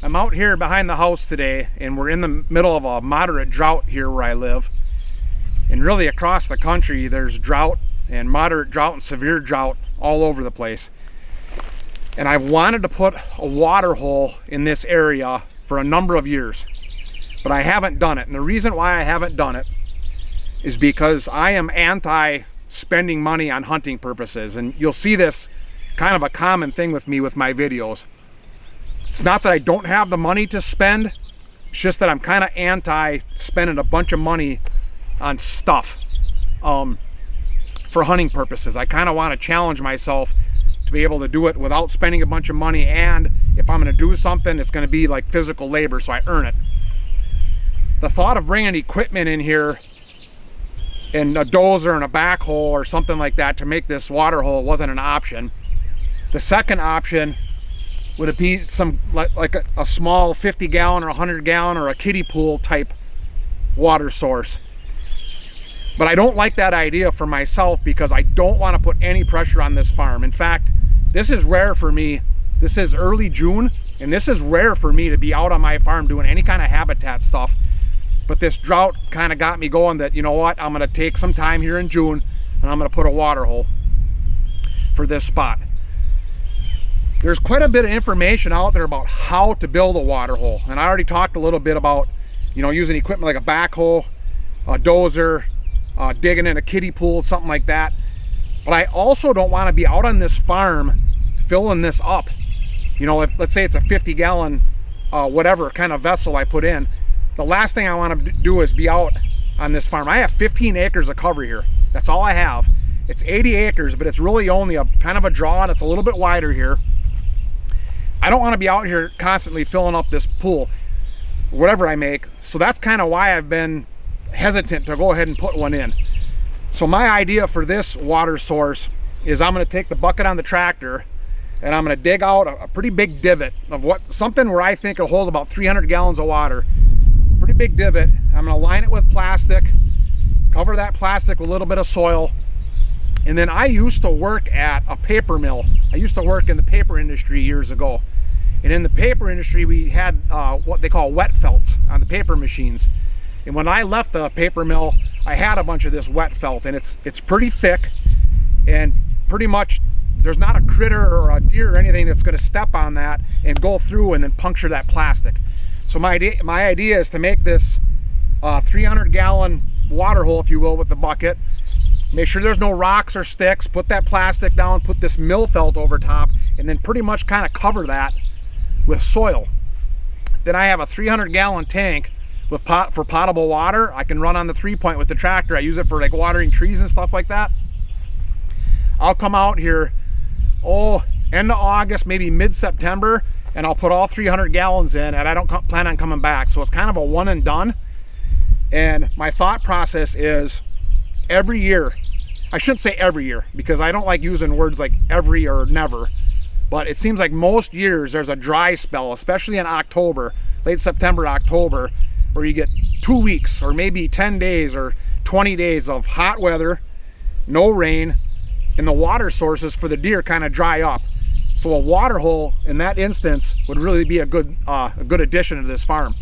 I'm out here behind the house today, and we're in the middle of a moderate drought here where I live. And really across the country, there's drought and moderate drought and severe drought all over the place. And I've wanted to put a water hole in this area for a number of years, but I haven't done it. And the reason why I haven't done it is because I am anti spending money on hunting purposes. And you'll see this kind of a common thing with me with my videos. It's not that I don't have the money to spend, it's just that I'm kind of anti spending a bunch of money on stuff for hunting purposes. I kind of want to challenge myself to be able to do it without spending a bunch of money, and if I'm going to do something, it's going to be like physical labor, so I earn it. The thought of bringing equipment in here and a dozer and a backhoe or something like that to make this water hole wasn't an option. The second option would it be some like a small 50 gallon or 100 gallon or a kiddie pool type water source. But I don't like that idea for myself because I don't want to put any pressure on this farm. In fact, this is rare for me. This is early June, and this is rare for me to be out on my farm doing any kind of habitat stuff. But this drought kind of got me going that, you know what, I'm going to take some time here in June and I'm going to put a water hole for this spot. There's quite a bit of information out there about how to build a water hole. And I already talked a little bit about, using equipment like a backhoe, a dozer, digging in a kiddie pool, something like that. But I also don't want to be out on this farm filling this up. If let's say it's a 50 gallon, whatever kind of vessel I put in, the last thing I want to do is be out on this farm. I have 15 acres of cover here. That's all I have. It's 80 acres, but it's really only a kind of a draw, and it's a little bit wider here. I don't want to be out here constantly filling up this pool, whatever I make. So that's kind of why I've been hesitant to go ahead and put one in. So my idea for this water source is I'm going to take the bucket on the tractor and I'm going to dig out a pretty big divot of something where I think it'll hold about 300 gallons of water. Pretty big divot. I'm going to line it with plastic, cover that plastic with a little bit of soil. And then I used to work at a paper mill. I used to work in the paper industry years ago. And in the paper industry, we had what they call wet felts on the paper machines. And when I left the paper mill, I had a bunch of this wet felt, and it's pretty thick, and pretty much there's not a critter or a deer or anything that's going to step on that and go through and then puncture that plastic. So my idea is to make this 300 gallon water hole, if you will, with the bucket. Make sure there's no rocks or sticks, put that plastic down, put this mill felt over top, and then pretty much kind of cover that with soil. Then I have a 300 gallon tank for potable water. I can run on the 3-point with the tractor. I use it for like watering trees and stuff like that. I'll come out here, end of August, maybe mid-September, and I'll put all 300 gallons in, and I don't plan on coming back. So it's kind of a one and done. And my thought process is every year, I shouldn't say every year because I don't like using words like every or never, but it seems like most years there's a dry spell, especially in October, late September, October, where you get 2 weeks or maybe 10 days or 20 days of hot weather, no rain, and the water sources for the deer kind of dry up. So a water hole in that instance would really be a good addition to this farm.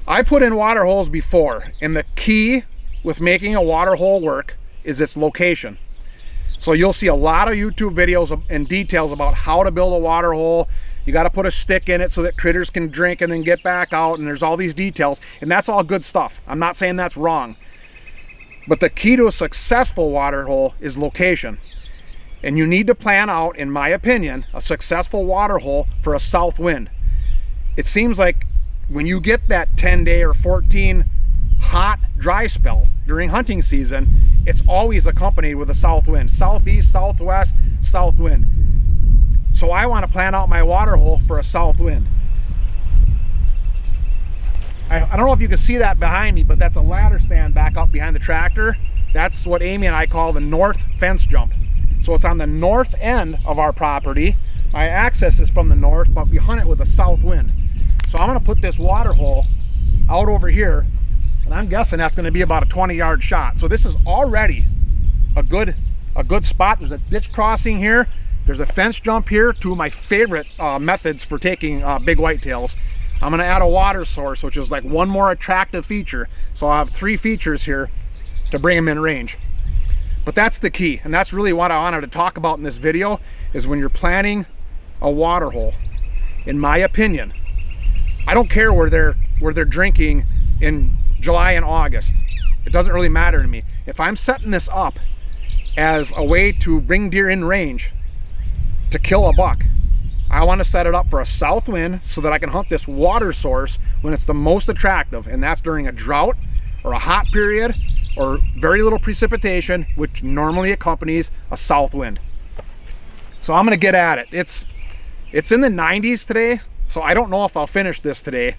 I put in water holes before, and the key with making a water hole work is its location. So you'll see a lot of YouTube videos and details about how to build a water hole. You got to put a stick in it so that critters can drink and then get back out, and there's all these details, and that's all good stuff. I'm not saying that's wrong. But the key to a successful water hole is location. And you need to plan out, in my opinion, a successful water hole for a south wind. It seems like when you get that 10-day or 14 hot, dry spell during hunting season, it's always accompanied with a south wind. Southeast, southwest, south wind. So I want to plan out my water hole for a south wind. I don't know if you can see that behind me, but that's a ladder stand back up behind the tractor. That's what Amy and I call the north fence jump. So it's on the north end of our property. My access is from the north, but we hunt it with a south wind. So I'm going to put this water hole out over here, and I'm guessing that's going to be about a 20-yard shot. So this is already a good spot. There's a ditch crossing here, There's a fence jump here, two of my favorite methods for taking big whitetails. I'm gonna add a water source, which is like one more attractive feature. So I'll have 3 features here to bring them in range. But that's the key, and that's really what I wanted to talk about in this video, is when you're planning a water hole, in my opinion, I don't care where they're drinking in July and August. It doesn't really matter to me. If I'm setting this up as a way to bring deer in range to kill a buck, I want to set it up for a south wind so that I can hunt this water source when it's the most attractive, and that's during a drought or a hot period or very little precipitation, which normally accompanies a south wind. So I'm gonna get at it. It's in the 90s today, so I don't know if I'll finish this today,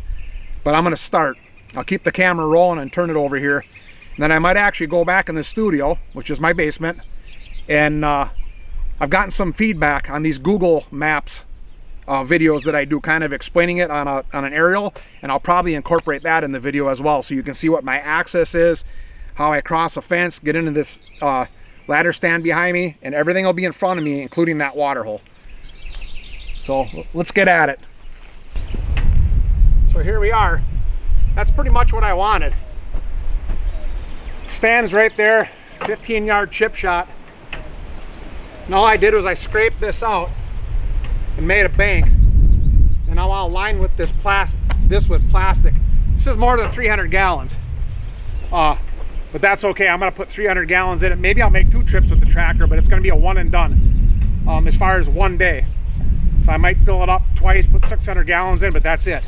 but I'm gonna start. I'll keep the camera rolling and turn it over here. And then I might actually go back in the studio, which is my basement, and I've gotten some feedback on these Google Maps videos that I do, kind of explaining it on an aerial, and I'll probably incorporate that in the video as well, so you can see what my access is, how I cross a fence, get into this ladder stand behind me, and everything will be in front of me, including that water hole. So let's get at it. So here we are. That's pretty much what I wanted. Stand is right there, 15-yard chip shot. And all I did was I scraped this out and made a bank, and now I'll line with this with plastic. This is more than 300 gallons, but that's okay. I'm gonna put 300 gallons in it. Maybe I'll make 2 trips with the tractor, but it's gonna be a one and done as far as one day. So I might fill it up twice, put 600 gallons in, but that's it.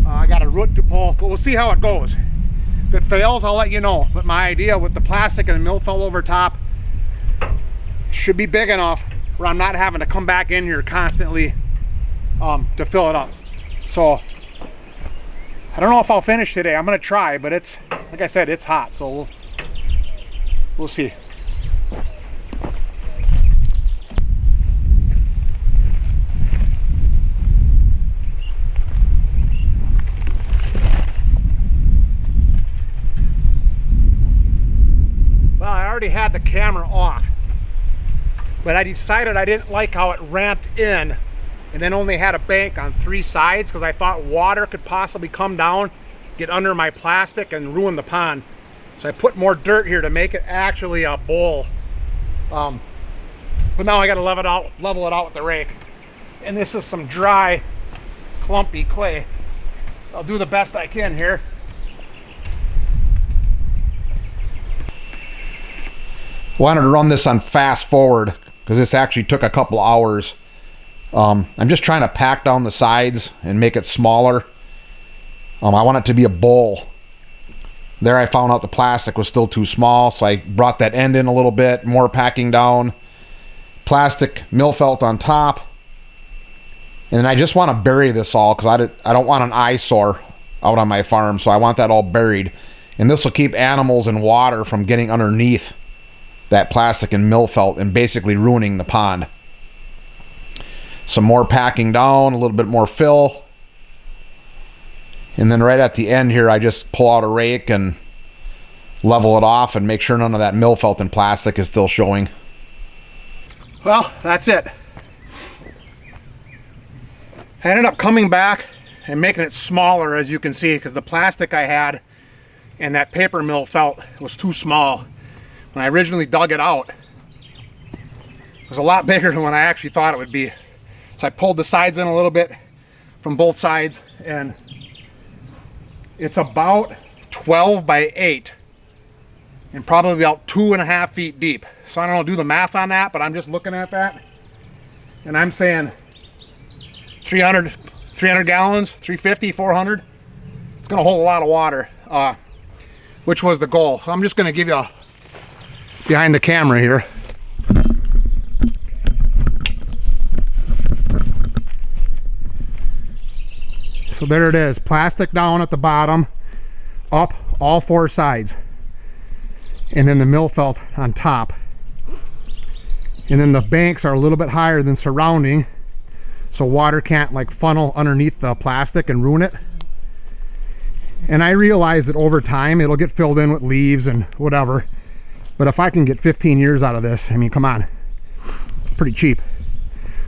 I got a root to pull, but we'll see how it goes. If it fails, I'll let you know. But my idea with the plastic and the milfoil over top should be big enough where I'm not having to come back in here constantly to fill it up. So I don't know if I'll finish today. I'm gonna try, but it's, like I said, it's hot, so we'll see. Well, I already had the camera off, but I decided I didn't like how it ramped in and then only had a bank on 3 sides, because I thought water could possibly come down, get under my plastic, and ruin the pond. So I put more dirt here to make it actually a bowl. But now I got to level it out with the rake. And this is some dry, clumpy clay. I'll do the best I can here. Wanted to run this on fast forward because this actually took a couple hours. I'm just trying to pack down the sides and make it smaller. I want it to be a bowl. There I found out the plastic was still too small, so I brought that end in a little bit, more packing down. Plastic milfelt on top. And I just want to bury this all because I don't want an eyesore out on my farm, so I want that all buried. And this will keep animals and water from getting underneath that plastic and milfelt and basically ruining the pond. Some more packing down, a little bit more fill. And then right at the end here, I just pull out a rake and level it off and make sure none of that milfelt and plastic is still showing. Well, that's it. I ended up coming back and making it smaller, as you can see, because the plastic I had and that paper milfelt was too small. When I originally dug it out, it was a lot bigger than what I actually thought it would be. So I pulled the sides in a little bit from both sides, and it's about 12 by 8 and probably about 2.5 feet deep. So I don't know, do the math on that, but I'm just looking at that and I'm saying 300 gallons, 350, 400. It's gonna hold a lot of water, which was the goal. So I'm just gonna give you a behind the camera here. So there it is, plastic down at the bottom, up all 4 sides, and then the milfelt on top. And then the banks are a little bit higher than surrounding, so water can't like funnel underneath the plastic and ruin it. And I realize that over time it'll get filled in with leaves and whatever, but if I can get 15 years out of this, I mean, come on. pretty cheap.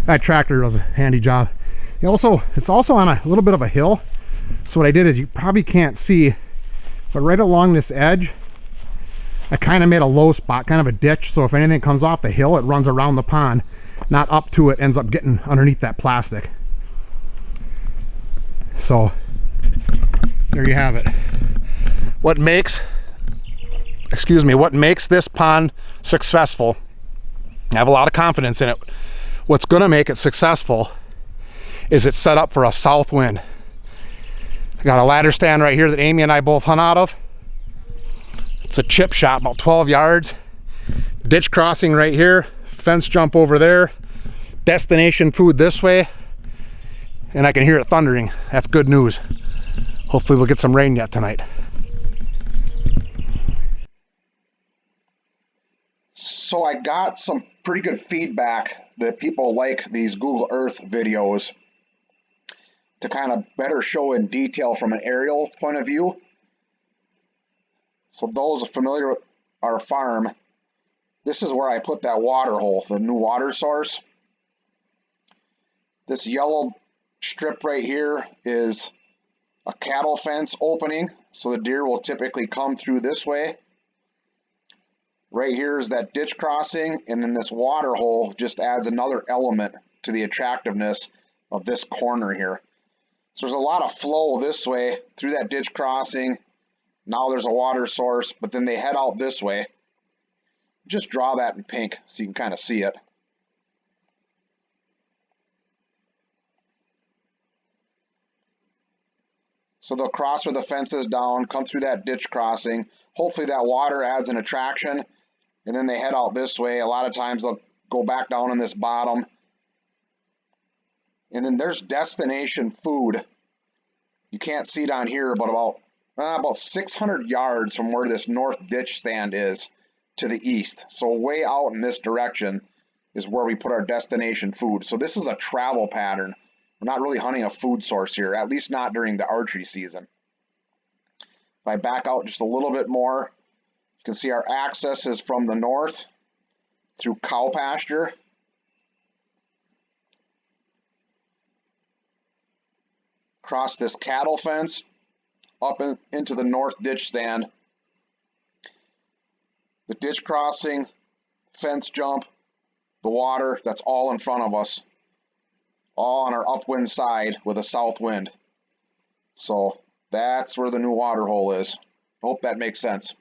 That tractor does a handy job. It's also on a little bit of a hill. So what I did is, you probably can't see, but right along this edge, I kind of made a low spot, kind of a ditch. So if anything comes off the hill, it runs around the pond, not up to it, ends up getting underneath that plastic. So there you have it. What makes this pond successful, I have a lot of confidence in it. What's going to make it successful is it's set up for a south wind. I got a ladder stand right here that Amy and I both hunt out of. It's a chip shot, about 12 yards. Ditch crossing right here, fence jump over there, destination food this way, and I can hear it thundering. That's good news. Hopefully we'll get some rain yet tonight. So I got some pretty good feedback that people like these Google Earth videos to kind of better show in detail from an aerial point of view. So those familiar with our farm, this is where I put that water hole, the new water source. This yellow strip right here is a cattle fence opening, so the deer will typically come through this way. Right here is that ditch crossing, and then this water hole just adds another element to the attractiveness of this corner here. So there's a lot of flow this way through that ditch crossing. Now there's a water source, but then they head out this way. Just draw that in pink so you can kind of see it. So they'll cross where the fence is down, come through that ditch crossing. Hopefully that water adds an attraction, and then they head out this way. A lot of times they'll go back down in this bottom. And then there's destination food. You can't see down here, but about 600 yards from where this north ditch stand is to the east. So way out in this direction is where we put our destination food. So this is a travel pattern. We're not really hunting a food source here, at least not during the archery season. If I back out just a little bit more, you can see our access is from the north through cow pasture. Across this cattle fence, up into the north ditch stand. The ditch crossing, fence jump, the water, that's all in front of us. All on our upwind side with a south wind. So that's where the new water hole is. Hope that makes sense.